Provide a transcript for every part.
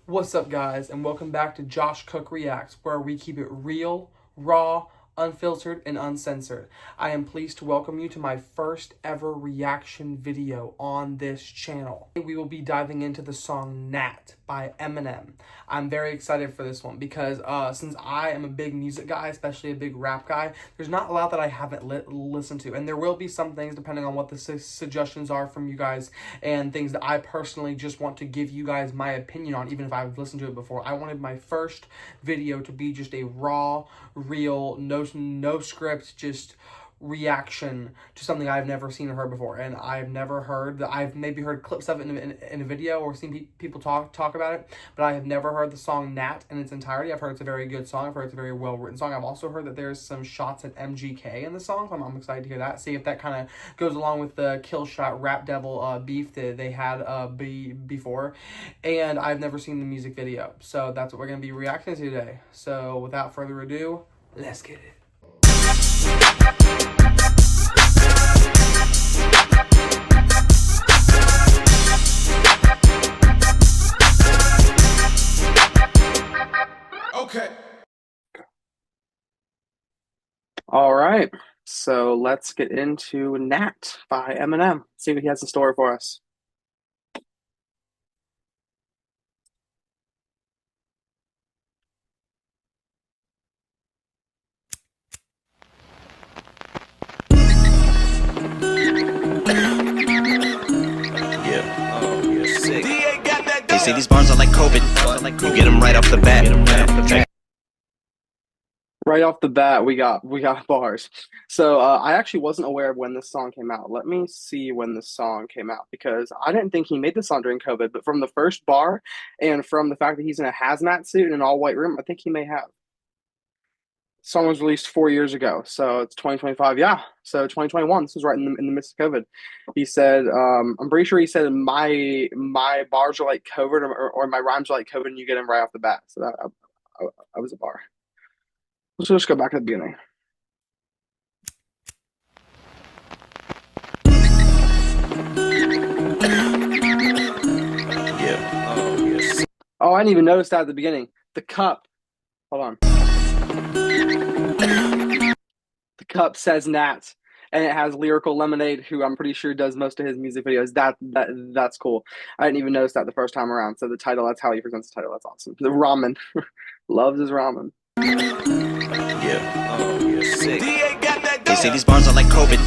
What's up, guys, and welcome back to Josh Cook Reacts, where we keep it real, raw, unfiltered, and uncensored. I am pleased to welcome you to my first ever reaction video on this channel. We will be diving into the song GNAT by Eminem. I'm very excited for this one because since I am a big music guy, especially a big rap guy, there's not a lot that I haven't listened to. And there will be some things depending on what the suggestions are from you guys and things that I personally just want to give you guys my opinion on, even if I've listened to it before. I wanted my first video to be just a raw, real, no script, just reaction to something I've never seen or heard before. And I've never heard that. I've maybe heard clips of it in a video or seen people talk about it, but I have never heard the song Nat in its entirety. I've heard it's a very good song. I've heard it's a very well written song. I've also heard that there's some shots at MGK in the song, so I'm excited to hear that. See if that kind of goes along with the Killshot Rap Devil beef that they had before. And I've never seen the music video, so that's what we're gonna be reacting to today. So without further ado, let's get it. Okay. All right, so let's get into Nat by Eminem. See what he has in store for us. They say these bars are like COVID. You get them right off the bat. Right off the bat, we got bars. So I actually wasn't aware of when this song came out. Let me see when this song came out, because I didn't think he made this song during COVID. But from the first bar and from the fact that he's in a hazmat suit in an all-white room, I think he may have. The song was released 4 years ago, so it's 2025. Yeah, so 2021. This was right in the midst of COVID. He said, I'm pretty sure he said my bars are like COVID, or my rhymes are like COVID, and you get them right off the bat. So that was a bar. Let's just go back to the beginning. Oh, I didn't even notice that at the beginning. The cup. Hold on. The cup says Nat, and it has Lyrical Lemonade, who I'm pretty sure does most of his music videos. That's cool. I didn't even notice that the first time around. So the title, that's how he presents the title. That's awesome. The ramen. Loves his ramen. They say these bars are like COVID.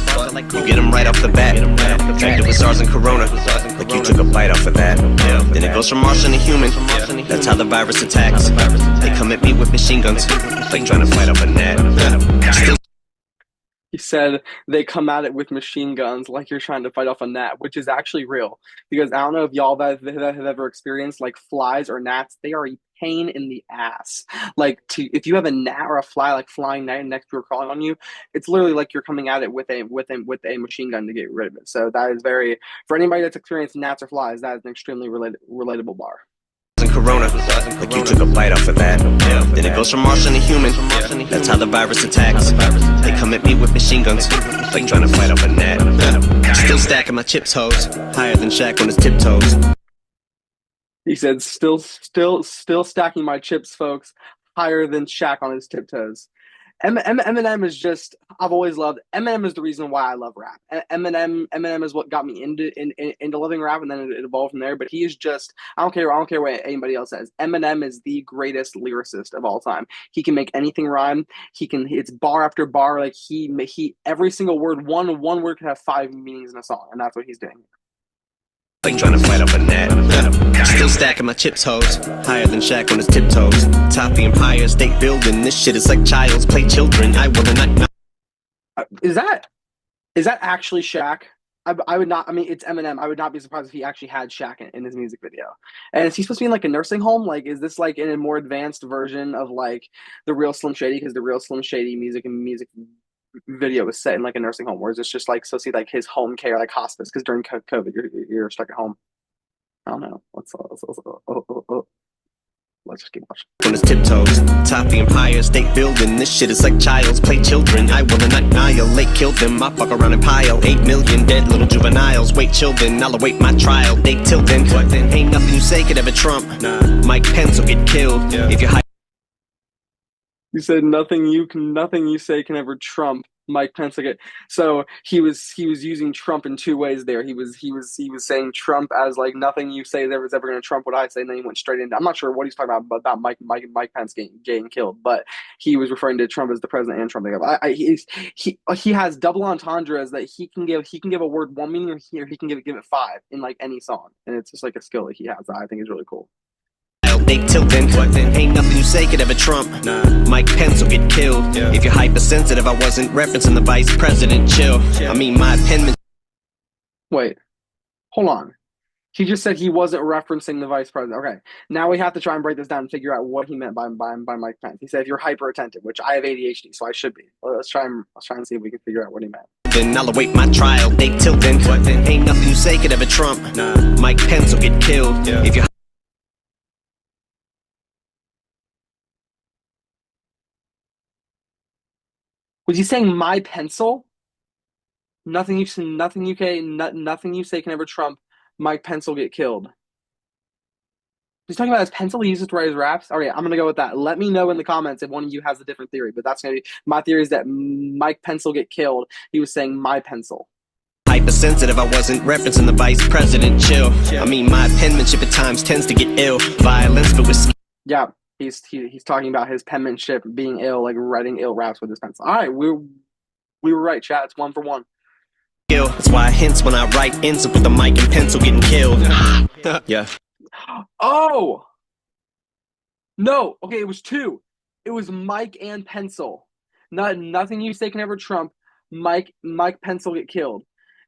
You get them right off the bat. Infected with SARS and Corona. Like you took a bite off of that. Then it goes from Martian to human. That's how the virus attacks. They come at me with machine guns, like trying to fight off a gnat. He said they come at it with machine guns like you're trying to fight off a gnat, which is actually real. Because I don't know if y'all that have ever experienced like flies or gnats. They are a pain in the ass. Like if you have a gnat or a fly like flying next to or crawling on you, it's literally like you're coming at it with a machine gun to get rid of it. So that is very, for anybody that's experienced gnats or flies, that is an extremely relatable bar. Corona, like you took a bite off of that. Then it goes from Martian to human. That's how the virus attacks. They come at me with machine guns, like trying to fight off a gnat. Still stacking my chips, hoes, higher than Shaq on his tiptoes. He said, still stacking my chips, folks, higher than Shaq on his tiptoes. Eminem is just, I've always loved, Eminem is the reason why I love rap. Eminem is what got me into loving rap, and then it evolved from there. But he is just, I don't care what anybody else says. Eminem is the greatest lyricist of all time. He can make anything rhyme. It's bar after bar. Like he every single word, one word could have 5 meanings in a song, and that's what he's doing. Like trying to fight off a gnat. Still stacking my chips, hoes, higher than Shaq on his tiptoes. Top the Empire State Building. This shit is like child's play children. I will not. Is that actually Shaq? I would not. I mean, it's Eminem. I would not be surprised if he actually had Shaq in his music video. And is he supposed to be in like a nursing home? Like, is this like in a more advanced version of like the real Slim Shady? Because the real Slim Shady music video was set in like a nursing home, or is this just like so see like his home care, like hospice? Because during COVID, you're stuck at home. I don't know. Let's just keep watching. On his tiptoes, top the Empire State Building. This shit is like child's play children. I will annihilate, kill them. I fuck around and pile 8 million dead little juveniles. Wait, children, I'll await my trial. Date till then. Ain't nothing you say could ever trump. Mike Pence will get killed if you're high. You said nothing you say can ever trump Mike Pence again. So he was using Trump in two ways there. He was saying Trump as like nothing you say is ever going to trump what I say, and then he went straight into. I'm not sure what he's talking about Mike Pence getting killed, but he was referring to Trump as the president and Trump. He has double entendres that he can give a word one meaning, or he can give it 5 in like any song, and it's just like a skill that he has that I think is really cool. Date till then. Ain't nothing you say could ever trump. Mike Pence will get killed if you're hypersensitive. I wasn't referencing the vice president. Chill. I mean, my penmanship. Wait, hold on. He just said he wasn't referencing the vice president. Okay, now we have to try and break this down and figure out what he meant by Mike Pence. He said if you're hyper attentive, which I have ADHD, so I should be. Let's try and see if we can figure out what he meant. Then I'll await my trial. Date till then. Ain't nothing you say could ever trump. Mike Pence will get killed if you're. Was he saying my pencil? Nothing you say can ever trump. Mike Pence will get killed. He's talking about his pencil he uses to write his raps. All right, I'm gonna go with that. Let me know in the comments if one of you has a different theory. But that's gonna be my theory. Is that Mike Pence will get killed? He was saying my pencil. Hypersensitive, I wasn't referencing the vice president. Chill. I mean, my penmanship at times tends to get ill. Violence, but with. Yeah. He's talking about his penmanship being ill, like writing ill raps with his pencil. All right, we were right, chat. It's 1 for 1. That's why I hints when I write ends up with the mic and pencil getting killed. Yeah. Oh no. Okay, it was 2. It was Mike and pencil. Nothing you say can ever trump. Mike Pencil get killed.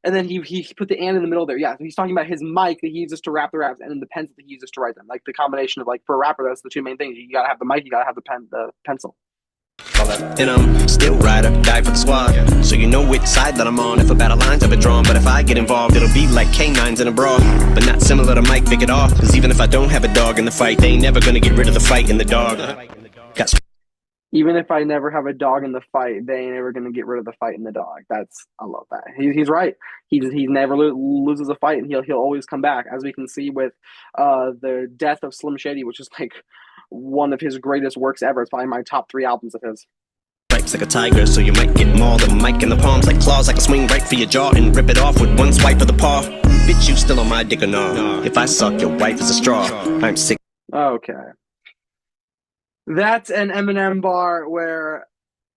And then he put the and in the middle there. Yeah, so he's talking about his mic that he uses to rap the raps, and then the pencil that he uses to write them. Like the combination of, like, for a rapper, that's the 2 main things. You gotta have the mic, you gotta have the pencil. And I'm still ride or die for the squad. So you know which side that I'm on if a battle line's ever drawn. But if I get involved, it'll be like canines in a brawl. But not similar to Mike Vick at all. Cause even if I don't have a dog in the fight, they ain't never gonna get rid of the fight in the dog. Even if I never have a dog in the fight, they ain't ever going to get rid of the fight in the dog. I love that. He's right. He never loses a fight, and he'll always come back, as we can see with the death of Slim Shady, which is like one of his greatest works ever. It's probably my top 3 albums of his. Stripes like a tiger, so you might get mauled. A mic in the palms like claws, I can swing right for your jaw and rip it off with one swipe of the paw. Bitch, you still on my dick or no? If I suck your wife as a straw, I'm sick. Okay. That's an Eminem bar where,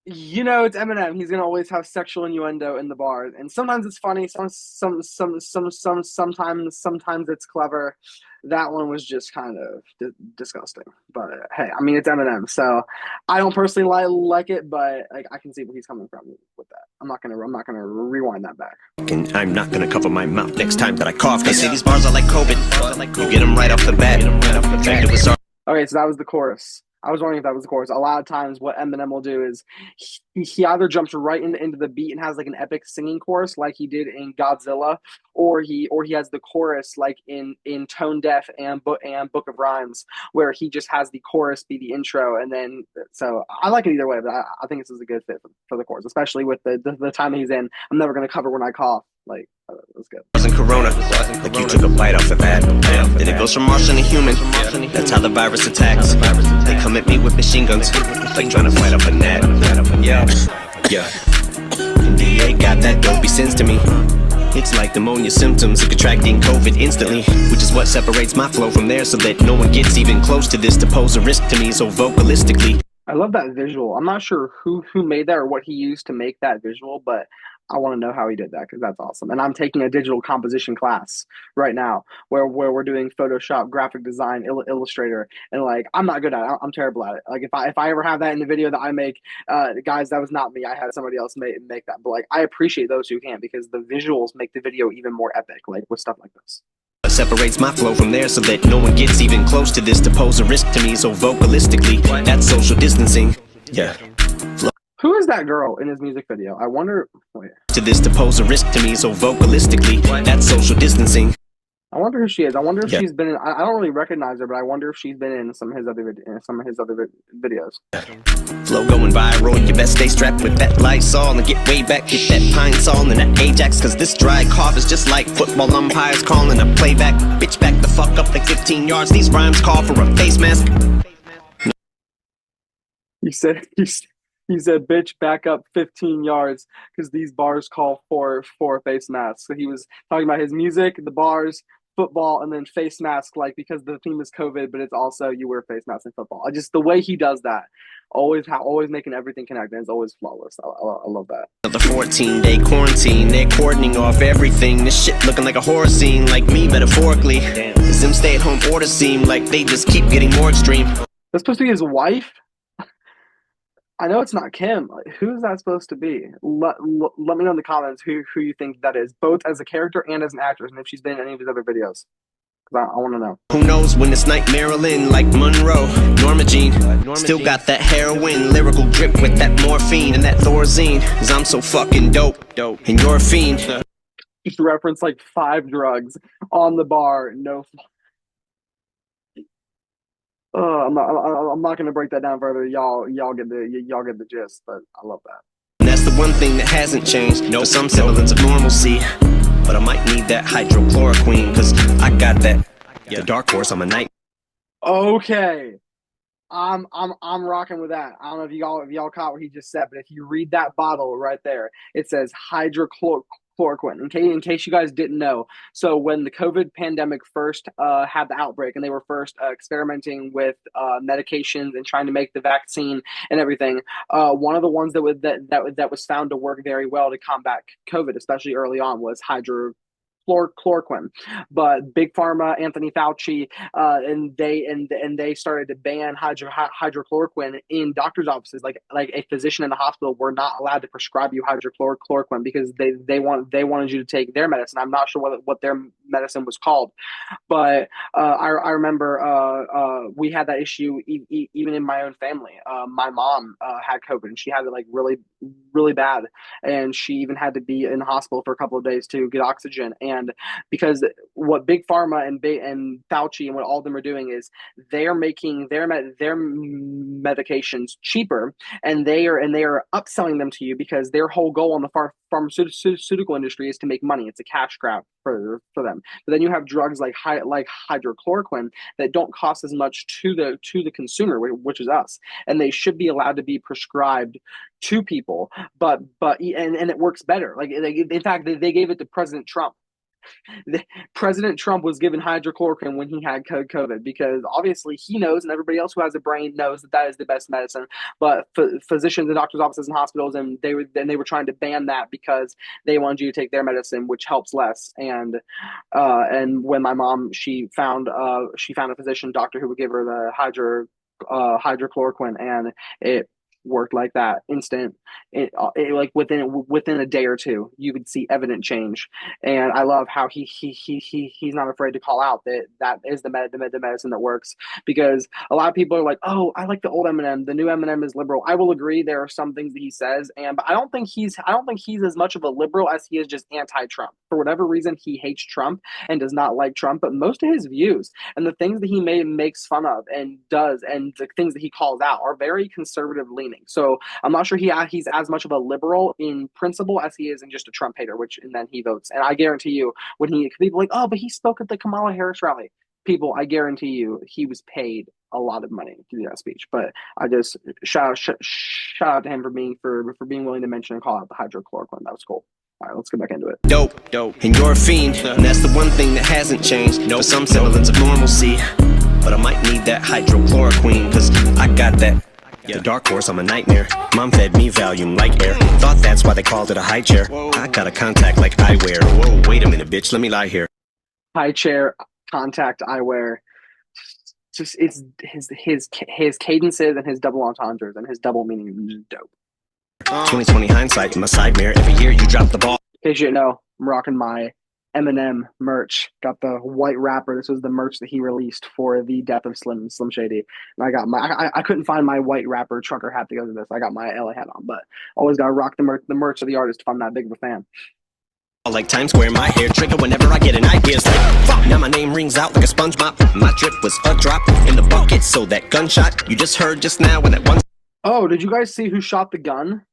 you know, it's Eminem. He's gonna always have sexual innuendo in the bars, and sometimes it's funny. Sometimes it's clever. That one was just kind of disgusting. But hey, I mean, it's Eminem, so I don't personally like it, but like I can see where he's coming from with that. I'm not gonna rewind that back. And I'm not gonna cover my mouth next time that I cough. They say these bars are like COVID. You get them right off the bat. Okay, so that was the chorus. I was wondering if that was the chorus. A lot of times what Eminem will do is he either jumps right into the beat and has like an epic singing chorus like he did in Godzilla, or he has the chorus like in Tone Deaf and Book of Rhymes, where he just has the chorus be the intro. And then, so I like it either way, but I think this is a good fit for the chorus, especially with the time he's in. I'm never going to cover when I cough. Like, it was good. Wasn't Corona, like you took a bite off of that. Then it goes from Martian to human. That's how the virus attacks. They come at me with machine guns, like trying to fight off a gnat. Yeah. And DA got that dopey sense to me. It's like pneumonia symptoms of contracting COVID instantly, which is what separates my flow from theirs, so that no one gets even close to this to pose a risk to me so vocalistically. I love that visual. I'm not sure who made that or what he used to make that visual, but I want to know how he did that, because that's awesome. And I'm taking a digital composition class right now where we're doing Photoshop, graphic design, Illustrator, and like I'm not good at it. I'm terrible at it. Like if I ever have that in the video that I make, guys, that was not me. I had somebody else make that. But like I appreciate those who can, because the visuals make the video even more epic, like with stuff like this. Separates my flow from theirs so that no one gets even close to this to pose a risk to me so vocalistically. That's social distancing. Yeah. Who is that girl in his music video? I wonder. Wait. To this to pose a risk to me so vocalistically. That's social distancing. I wonder who she is. I wonder if Yeah. she's been in. I don't really recognize her, but I wonder if she's been in some of his other videos. Flow going viral, you best stay strapped with that Lysol and get way back, get that Pine Sol and that Ajax, cause this dry cough is just like football umpires calling a playback. Bitch, back the fuck up like 15 yards, these rhymes call for a face mask. He said, he said, bitch, back up 15 yards because these bars call for a face mask. So he was talking about his music, the bars, football, and then face mask, like because the theme is COVID, but it's also you wear face masks in football. Just the way he does that, always making everything connect, and it's always flawless. I love that. The 14-day quarantine, they're cordoning off everything. This shit looking like a horror scene, like me metaphorically. Cause them stay-at-home orders seem like they just keep getting more extreme. That's supposed to be his wife. I know it's not Kim. Like, who's that supposed to be? Let me know in the comments who you think that is, both as a character and as an actress, and if she's been in any of his other videos. Because I want to know. Who knows when it's night Marilyn, like Monroe, Norma Jean. Still got that heroin, lyrical drip with that morphine and that Thorazine. Cause I'm so fucking dope, and you're a fiend. Just reference like 5 drugs on the bar. No. I'm not gonna break that down further. Y'all get the gist. But I love that. And that's the one thing that hasn't changed. No, some semblance of normalcy. But I might need that hydrochloroquine, cause I got that. The dark horse on my night. Okay. I'm rocking with that. I don't know if y'all caught what he just said, but if you read that bottle right there, it says hydrochloroquine. In case you guys didn't know, so when the COVID pandemic first had the outbreak and they were first experimenting with medications and trying to make the vaccine and everything, one of the ones that was found to work very well to combat COVID, especially early on, was chloroquine. But Big Pharma, Anthony Fauci, and they started to ban hydrochloroquine in doctors' offices. Like a physician in the hospital were not allowed to prescribe you hydrochloroquine because they wanted you to take their medicine. I'm not sure what their medicine was called, but I remember we had that issue even in my own family. My mom had COVID and she had it like really bad, and she even had to be in the hospital for a couple of days to get oxygen. And because what Big Pharma and Fauci and what all of them are doing is they are making their medications cheaper, and they are upselling them to you because their whole goal in the pharmaceutical industry is to make money. It's a cash grab for them. But then you have drugs like hydrochloroquine that don't cost as much to the consumer, which is us, and they should be allowed to be prescribed to people. But it works better. Like in fact, they gave it to President Trump. President Trump was given hydrochloroquine when he had COVID because obviously he knows, and everybody else who has a brain knows that is the best medicine. But physicians and doctors' offices and hospitals, and they were trying to ban that because they wanted you to take their medicine, which helps less. And when my mom she found a physician doctor who would give her the hydrochloroquine, and it worked like that instant. Like within a day or two you would see evident change. And I love how he's not afraid to call out that is the medicine that works, because a lot of people are like, oh, I like the old Eminem, the new Eminem is liberal. I will agree there are some things that he says, but I don't think he's as much of a liberal as he is just anti-Trump. For whatever reason, he hates Trump and does not like Trump, but most of his views and the things that he makes fun of and does, and the things that he calls out are very conservative leaning. So I'm not sure he's as much of a liberal in principle as he is in just a Trump hater, and then he votes. And I guarantee you, when people are like, oh, but he spoke at the Kamala Harris rally. People, I guarantee you, he was paid a lot of money to do that speech. But I just shout out to him for being willing to mention and call out the hydrochloroquine. That was cool. All right, let's get back into it. Dope, and you're a fiend, and that's the one thing that hasn't changed. No, some semblance of normalcy, but I might need that hydrochloroquine, cause I got that. The dark horse, I'm a nightmare. Mom fed me Valium like air. Thought that's why they called it a high chair. I got a contact like eyewear. Whoa, wait a minute, bitch, let me lie here. High chair, contact, eyewear. Just it's his cadences and his double entendres and his double meaning is just dope. 2020 hindsight in my side mirror. Every year you drop the ball. In case you didn't know, I'm rocking my Eminem merch. Got the white wrapper. This was the merch that he released for the death of Slim Shady. And I got I couldn't find my white wrapper trucker hat to go to this. I got my LA hat on, but always gotta rock the merch of the artist if I'm that big of a fan. like Times Square, my hair trigger whenever I get an idea. It's like, fuck, now my name rings out like a sponge mop. My drip was a drop in the bucket, so that gunshot you just heard just now when that one. Oh, did you guys see who shot the gun?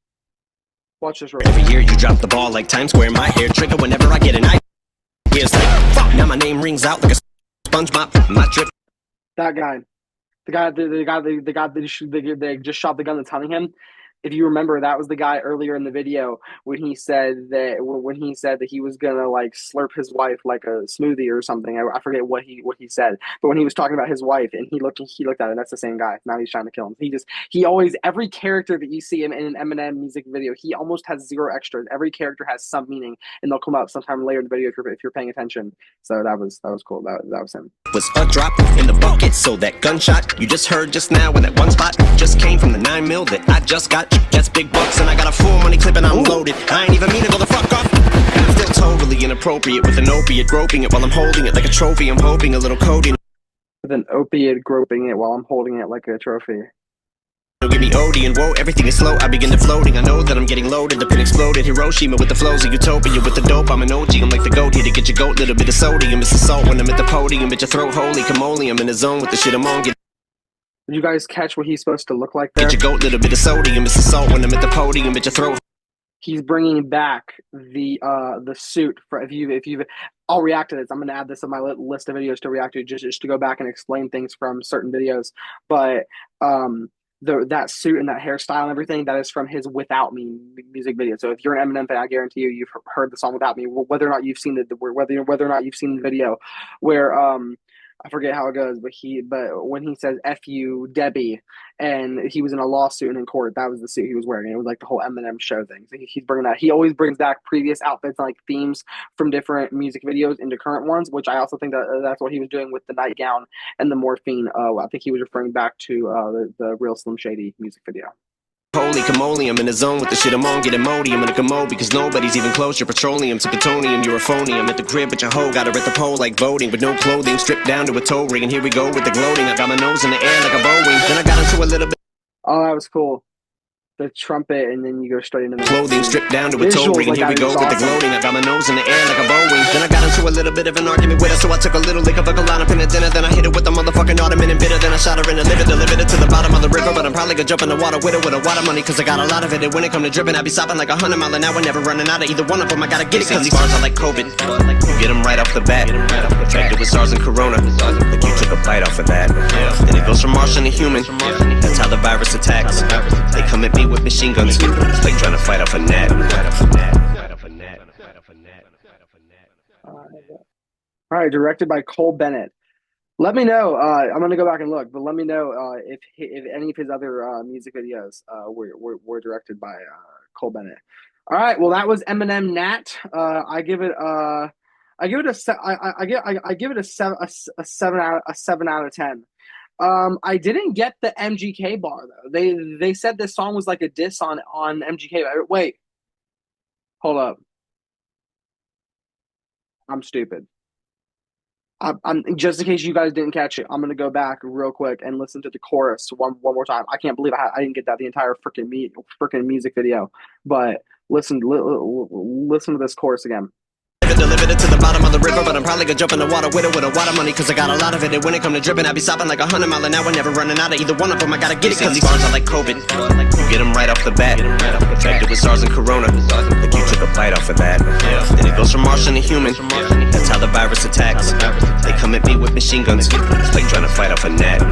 Watch this right Every year you drop the ball like Times Square, my hair trigger whenever I get an idea. It's like, fuck, now my name rings out like a sponge mop. My drip. That guy. The guy that they just shot the gun that's hunting him. If you remember, that was the guy earlier in the video when he said that he was gonna like slurp his wife like a smoothie or something. I forget what he said, but when he was talking about his wife and he looked at it, that's the same guy. Now he's trying to kill him. He always, every character that you see in an Eminem music video, he almost has zero extras. Every character has some meaning, and they'll come up sometime later in the video if you're paying attention. So that was cool. That was him. Was a drop in the bucket, so that gunshot you just heard just now when that one spot just came from the 9 mil that I just got. That's big bucks and I got a full money clip and I'm loaded. I ain't even mean to go the fuck off. Still totally inappropriate with an opiate, groping it while I'm holding it like a trophy. I'm hoping a little codeine. With an opiate, groping it while I'm holding it like a trophy. Give me OD and whoa, everything is slow. I begin to floating. I know that I'm getting loaded. The pin exploded. Hiroshima with the flows of utopia. With the dope, I'm an OG. I'm like the goat here to get your goat. Little bit of sodium. It's assault when I'm at the podium. At your throat, holy camole. I'm in the zone with the shit I'm on. Did you guys catch what he's supposed to look like there? Get your goat, little bit of sodium. It's assault when I'm at the podium. At your throat. He's bringing back the suit for if you. I'll react to this. I'm going to add this on my list of videos to react to just to go back and explain things from certain videos. But that suit and that hairstyle and everything, that is from his "Without Me" music video. So if you're an Eminem fan, I guarantee you've heard the song "Without Me," whether or not you've seen whether or not you've seen the video, where I forget how it goes, but when he says "F you, Debbie," and he was in a lawsuit and in court, that was the suit he was wearing. It was like the whole Eminem show thing. So he's bringing that. He always brings back previous outfits and like themes from different music videos into current ones, which I also think that's what he was doing with the nightgown and the morphine. I think he was referring back to the Real Slim Shady music video. Holy camole, I'm in the zone with the shit I'm on. Getting moldy, I'm in a commode because nobody's even close. You're petroleum to plutonium, you're a phony. I'm at the crib, but your hoe got her at the pole like voting. With no clothing, stripped down to a toe ring. And here we go with the gloating. I got my nose in the air like a Boeing. Then I got into a little bit. Oh, that was cool. The trumpet, and then you go straight into the clothing stripped down to a toe ring, and here we go with the gloating. I got my nose in the air like a Boeing. Then I got into a little bit of an argument with her, so I took a little lick of a line up in a dinner. Then I hit it with the motherfucking ottoman and bitter. Then I shot her in the liver, delivered it to the bottom of the river. But I'm probably gonna jump in the water with a water money, cause I got a lot of it. And when it come to dripping, I be stopping like 100 miles an hour, never running out of either one of them. I gotta get it, cause these bars are like COVID. You get them right off the bat. Infected with SARS and Corona, like you took a bite off of that. Then it goes from Martian to human. That's how the virus attacks. They come at me with machine guns. It's like trying to fight off a net. All right, directed by Cole Bennett. Let me know. I'm gonna go back and look, but let me know if any of his other music videos were directed by Cole Bennett. All right, well that was Eminem Nat. I give it a 7 out of 10. I didn't get the MGK bar though. They said this song was like a diss on MGK. Wait, hold up. I'm stupid. I'm just in case you guys didn't catch it. I'm gonna go back real quick and listen to the chorus one more time. I can't believe I didn't get that the entire freaking music video. But listen to this chorus again. Delivered it to the bottom of the river, but I'm probably gonna jump in the water with a water money, cause I got a lot of it. And when it come to dripping, I be stopping like 100 miles an hour, never running out of either one of them. I gotta get it, cause these bars are like COVID. You get them right off the bat. Infected with SARS and Corona, like you took a bite off of that. Then it goes from Martian to human. That's how the virus attacks. They come at me with machine guns. It's like trying to fight off a net.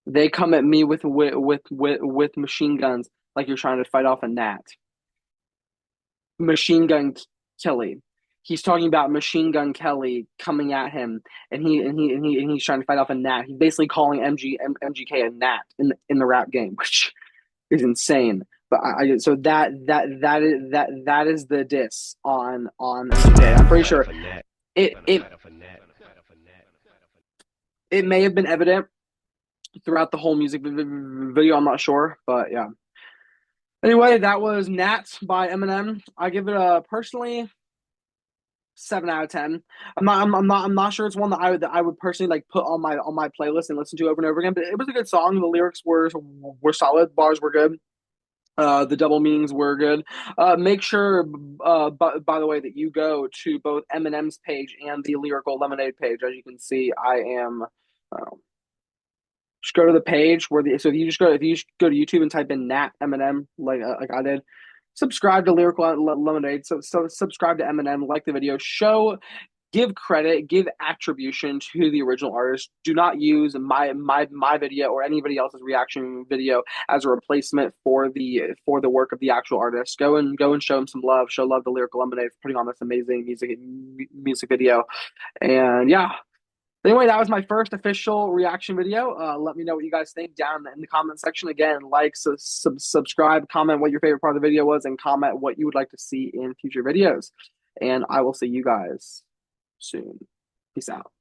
They come at me with machine guns like you're trying to fight off a gnat. Machine Gun Kelly. He's talking about Machine Gun Kelly coming at him, and he's trying to fight off a gnat. He's basically calling MGK a gnat in the rap game, which is insane. But so that is the diss on MGK. I'm pretty sure it may have been evident throughout the whole music video. I'm not sure, but yeah. Anyway, that was Nat by Eminem. I give it personally 7 out of 10. I'm not sure it's one that I would personally like put on my playlist and listen to over and over again. But it was a good song. The lyrics were solid. Bars were good. The double meanings were good. Make sure, by the way, that you go to both Eminem's page and the Lyrical Lemonade page. As you can see, I am. Just go to the page where the so if you just go to YouTube and type in Nat Eminem like I did, subscribe to Lyrical Lemonade. So subscribe to Eminem, like the video, give credit, give attribution to the original artist. Do not use my video or anybody else's reaction video as a replacement for the work of the actual artist. Go and show him some love. Show love to Lyrical Lemonade for putting on this amazing music video. And yeah. Anyway, that was my first official reaction video. Let me know what you guys think down in the comment section. Again, like, subscribe, comment what your favorite part of the video was, and comment what you would like to see in future videos. And I will see you guys soon. Peace out.